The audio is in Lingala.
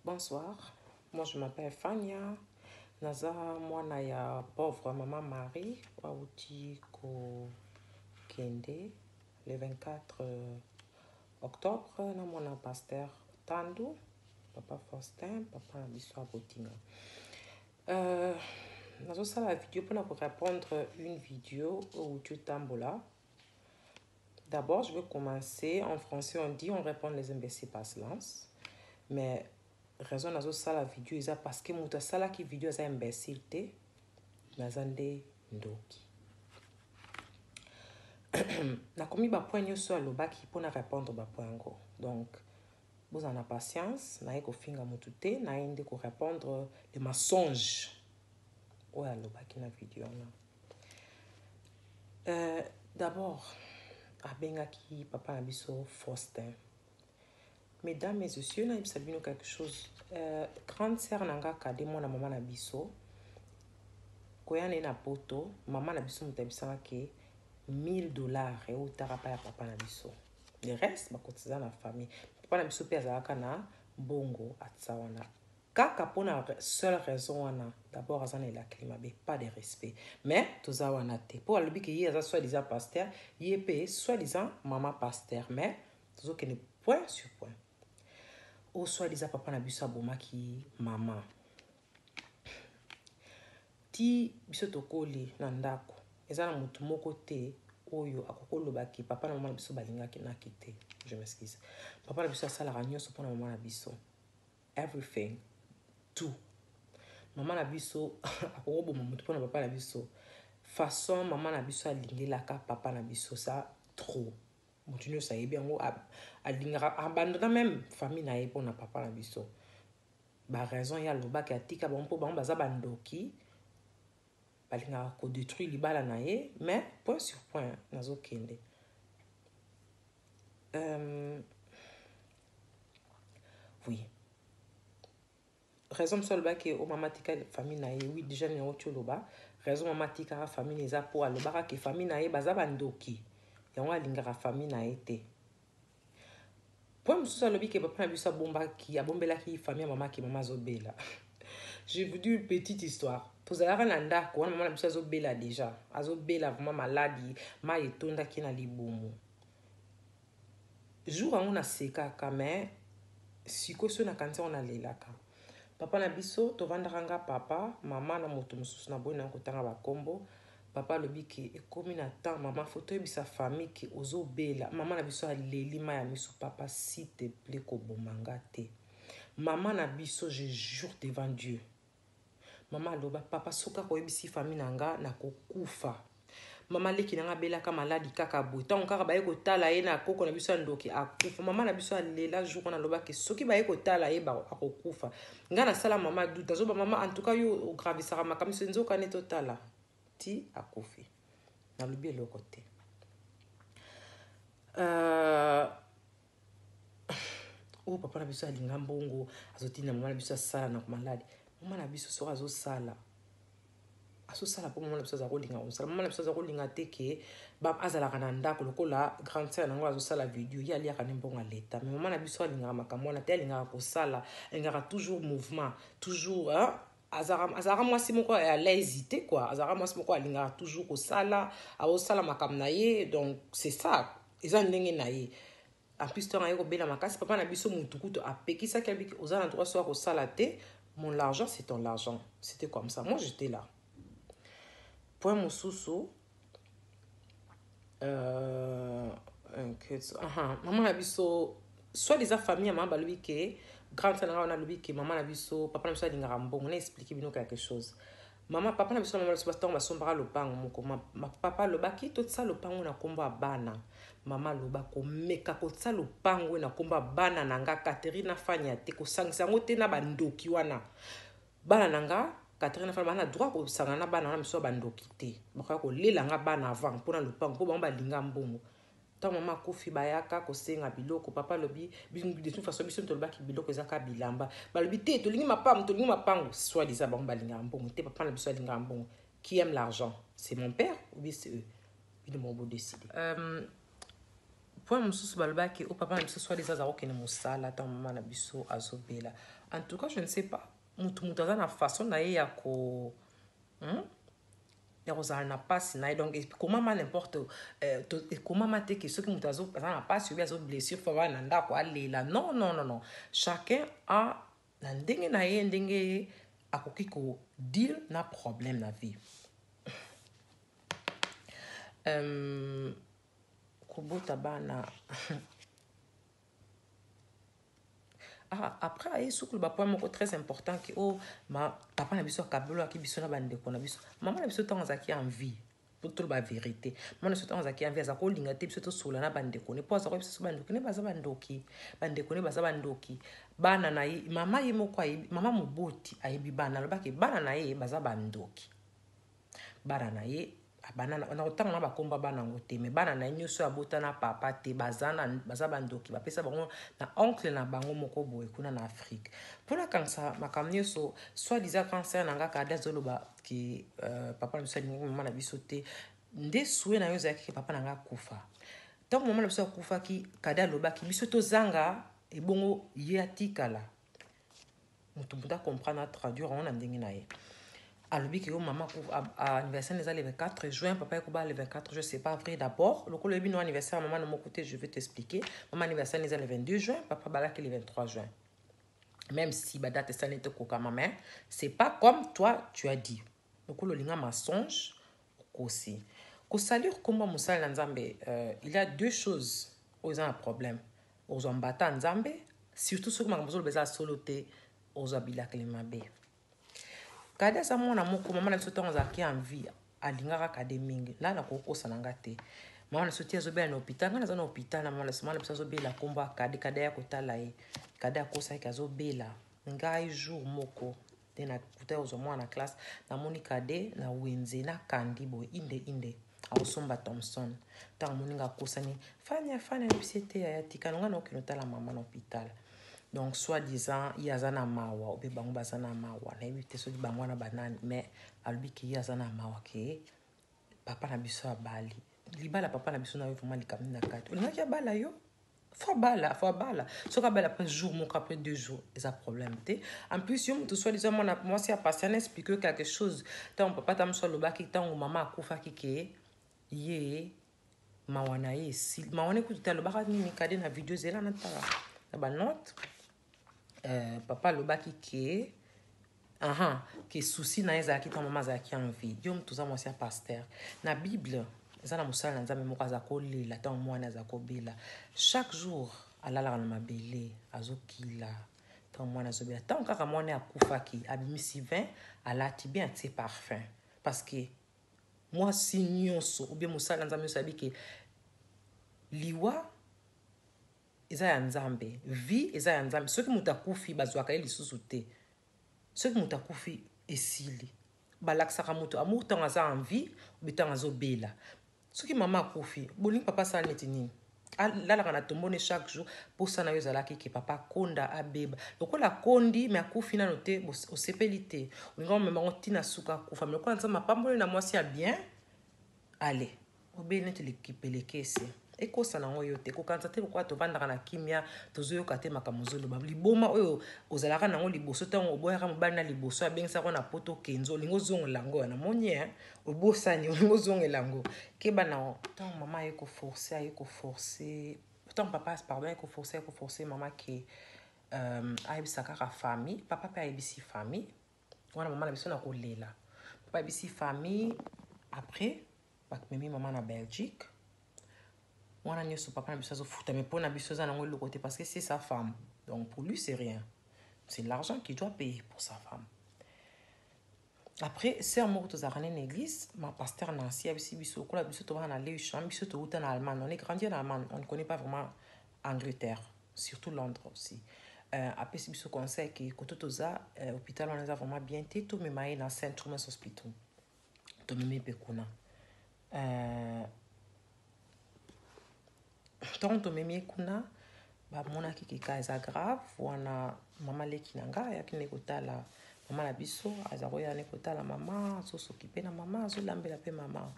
Bonsoir, moi je m'appelle Fania. Naza mwana ya pauvre maman Marie wauti ko Kende le 24 octobre na mwana pasteur Tandu, papa Faustin, papa Biswa Botinga. Nazo sala la vidéo pour répondre une vidéo où tu tambola. D'abord, je vais commencer en français. On dit on répond les imbéciles par silence. Mais raison nazo sala vidéo isa parce que muta sala ki vidéo za imbécile te nazande ndoki. Na komi ba point nyonso alobaki pona répondre ba point ngo. Donc vous en avez patience, na eko finga mutu te, na ende ko répondre les mensonges. Ouais alobaki na vidéo na. D'abord abengaki papa na biso Faustin. Mesdames et messieurs, na ibsabino quelque chose. Grande sœur nanga kade mona maman na biso. Koyane na poto, maman na biso mutabisanga ke $1000 et utara pa ya papa na biso. Le reste ba kotiza na famille. Papa na biso pe azalaka na bongo atsawana. Kaka pona seule raison wana, d'abord azana la climat pas de respect. Mais toza wana te. Pour alobi ke yi aza soi-disant pasteur, yi pe soi-disant maman pasteur, mais tozo kene point sur point. Au soi-disant papa na biso abomaki maman. Ti biso tokoli na ndako. Eza na mutu moko te oyo akokolobaki papa na maman na biso balingaki na kite. Je m'excuse. Papa na biso asalaka nyonso pona maman na biso. Everything. Tout. Maman na biso akokoboma mutu pona papa na biso. Façon maman na biso alingelaka papa na biso ça trop. Mutu ça yebi yango alingaka abandona même famille na ye pona papa na biso. Ba raison ya lobaki atika bompo bango baza bandoki. Balingaka ko détruire libala na ye, mais point sur point nazo kende. Oui. Raison seul ba ke o mama tika famille na ye, oui déjà ni otio loba. Raison mama tika famille eza po alobaka ke famille na ye baza bandoki. Yango alingaka famille na ye te. Point mususu alobi ke papa na biso abombaki, abombelaki famille maman ki maman zobela. Je vous dis une petite histoire. Tozalaka na ndako wana maman na biso azobela déjà. Azobela vraiment maladi, ma etonda ki na libumu. Jour ango na sekaka mais sikoso na kanisa on alelaka. Papa na biso tovandaka papa, maman na moto mususu na boy na kotanga ba kombo. Papa lobi ki ekomi na temps maman photo ebisa famille ki ozobela. Maman na biso aleli ma ya miso papa s'il te plaît ko bomanga te. Maman na biso je jure devant Dieu. Maman loba papa soka ko ebisi famille nanga na kokufa. Maman leki nanga belaka maladi kaka boy. Tant kaka baye ko tala ye na koko na biso ndoki akufa. Maman na biso alela jour na loba ke soki baye ko tala ye ba akokufa. Nga na sala maman douta zo ba maman en tout cas yo gravisaka makamisi nzoka ne totala. Ti akufi. Na lobi eloko te. Oh papa na biso alinga mbongo azotina maman na biso sala na maladi. Maman na biso so azo sala. Aso sala po maman na biso za kolinga osala. Maman na biso za kolinga te ke ba azala kana ndako lokola grande sœur nango azo sala vidéo ya lia kana mbongo leta. Mais maman na biso alinga makambo na te alinga ko sala, alinga toujours mouvement, toujours azara mwasi moko à l'hésité quoi. Azara mwasi moko alinga toujours ko sala, azo sala makambo na ye donc c'est ça. Eza ndenge na ye. En plus ton ayeko bela makasi papa na biso mutukuto apekisa kelbi ozana droit soir ko sala te. Mon argent, c'est ton argent. C'était comme ça. Moi, j'étais là. Point mususu. Maman a biso. Soit les familles, maman a que grande sœur a que maman a biso. Papa a biso a l'ingarambo. On a expliqué bien quelque chose. Maman, papa a biso maman a biso va sombra le pain. Papa le baki tout ça le pain on a combat bana. Maman loba ko meka ko tsa lopango na komba bana nanga Katerina Fanya te ko sangisa ngote na bandoki wana bana nanga Katerina Fanya na droit ko sanga na bana na miso bandoki te baka ko lela nga bana avant pona lopango po ba linga mbongo ta maman kofi bayaka ko senga biloko papa lobi de toute façon biso toloba ki biloko ezaka bilamba ba lobi te to lingi mapango soit des abon ba linga mbongo te papa na biso linga mbongo qui aime l'argent c'est mon père ou bien c'est eux ils m'ont beau décider. point mosusu balobaki o papa na biso soit des azakokende mosala ntango mama na biso azobela. En tout cas je ne sais pas mutu aza na façon na ye ya kozala na pasi na ye donc ekomama n'importe ekomama te ke soki moto aza na pasi obi azoblessure fo bana na ndako alela non chacun a na ndenge na ye ndenge akoki kodeal na problème na vie. Kobota bana après aye sukulu bapoint moko très important ki papa na biso akabelaki biso na bandeko na biso mama na biso ntango azalaki en vie po toloba vérité mama na biso ntango azalaki en vie azalaki kolinga te biso tosola na bandeko ne mpo azalaki biso bandeko ne baza bandoki bandeko ne baza bandoki bana na ye mama ye moko ayebi mama moboti ayebi bana alobaki bana na ye baza bandoki bana na ye na kotanga na bakomba bana ngo te me bana na ye nyonso abota na papa te baza bandoki bapesa bango na oncle na bango moko boye kuna na Afrique mpona kangisa makambo nyonso soit disant cancer na nga kada azoloba ki papa na biso alingi mama na biso te nde souwe na yo ezalaki ke papa na nga akufa ntango mama na biso akufaki kada alobaki biso tozanga ebongo ye atikala moto acomprendre traduire yango na ndenge na ye alobi que maman anniversaire les le 24 juin papa est le 24 je sais pas vrai d'abord le coup le bino anniversaire maman de mon côté je vais t'expliquer maman anniversaire les le 22 juin papa balaki le 23 juin même si ba date ça n'était qu'au maman c'est pas comme toi tu as dit le coup le linga mensonge aussi ko salir comment musala nzambe il y a deux choses aux un problème aux embata nzambe surtout ceux qui m'ont besoin de beza soloté aux abila klimabe kada sa mwana moko mama na biso ntango azalaki en vie alingaka kade mingi la na kokosa na nga te mama na biso ti azobela na hôpital nga naza na hôpital na mama na biso azobela kombo kade ya kotala ye kade akosaki azobela ngai jour moko nde na kuta ozwa mwana na classe namoni kade na wenze na kandi boye inde aosomba Thomson ntango moni nga akosani fanya bisi ete ya tika nga na okende otala mama na hôpital. Donc, soi-disant, il y a un mawa, ou bien bango bazana mawa, na évité so di bango na banane, mais albi ki ya zana mawa ke papa na biso abali. Libala papa na biso na vraiment likamni na kati. On a ki abala yo. Faut bala. So ka bala après jour, mon après 2 jours, c'est un problème té. En plus, yo tout soi-disant moi si a passé à expliquer quelque chose. Tant papa tam so loba ki tant maman akufa ki ke ye mawana ye si mawana ku tout loba ni kade na vidéo zela na tala. Na ba note papa lobaki ke ke souci na ezalaki ntango mama azalaki en vie yo moto oza mwasi ya pasteur na bible eza na mosala na nzambe moko aza kolela ntango mwana aza kobela chaque jour alalaka na mabele azokila ntango mwana azobela ntango kaka mwana akufaki abimisi vin alati bien atie parfum parce que mwasi nyonso ou bien mosala na nzambe nyonso abi ke liwa eza ya nzambe vie eza ya nzambe soki moto akufi bazwaka ye lisusu te soki moto akufi esili balakisaka moto amour ntango aza en vie obi ntango azobela soki mama akufi bolingi papa asala neti nini alalaka na tombo ne chaque jour mposa na yo ezalaki ke papa akonda abeba lokola akondi me akufi nano te osepeli te olinga omemango ntina suka akufa me lokola nzambe apamboli na mwasi ya bien ale obeli neti lekipelekesi ekosa nango yo te kokanisa te lokola tovandaka na kimia tozoyoka te makambo ozoloba liboma oyo ozalaka nango liboso ntango oboyaka mobali na liboso abengisaka na poto kenzo olingi ozongela yango na moni obosani olingi ozongela yango keba nango ntango mama aye koforce ntango papa pardon aye koforce mama ke ayebisa kaka famille papa mpe ayebisi famille wana mama na biso na kolela papa ayebisi famille après bakomemi mama na Belgique Moi, je papa na biso azofuta mais pour na biso za nango eloko te parce que c'est sa femme. Donc pour lui c'est rien. C'est l'argent qu'il doit payer pour sa femme. Après sœur moko tozalaka na église, ma pasteur Nancy abisi biso kola biso to na le champ biso to uta na Allemagne. On est grandi en Allemagne, on ne connaît pas vraiment Angleterre, surtout Londres aussi. Après si biso conseil que koto toza hôpital on les a vraiment bien té to me maye na Saint Thomas Hospital. To me pekuna. Tant to memi kuna ba mona kika eza grave wana mama leki nanga ya kine kotala mama na biso azaroya ne kotala mama so s'occuper na mama so lambela pe mama